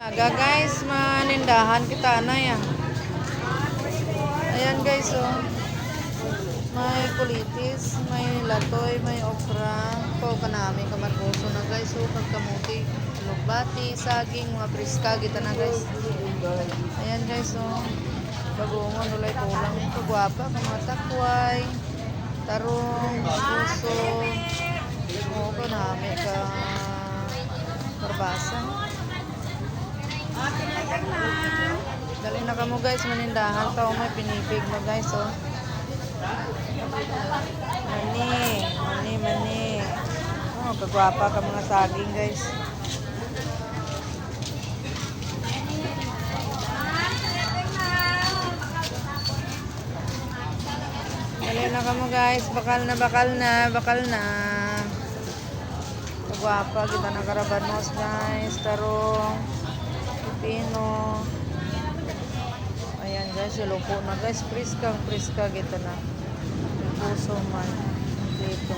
Aga guys, manindahan kita na ya. Ayan guys, oh. May kulitis, may latoy, may okra. Ito kanami kamargoso na guys, oh. Pagkamuti, lugbati, saging, mga priska kita na guys. Ayan guys, oh. Bagungon, ulay tulang. Ito guwapa, mga takway, tarong, puso. Oo, kanami ka barbasa. Dali na kamo guys, manindahan tao may pinipig mo guys, oh. Mani. Oh, kagwapa ka mga saging guys. Dali na kamo guys, bakal na. Kagwapa kita na karabanos guys, tarong, pino. Ayan guys, lupo na guys, priska kita na. May puso man dito.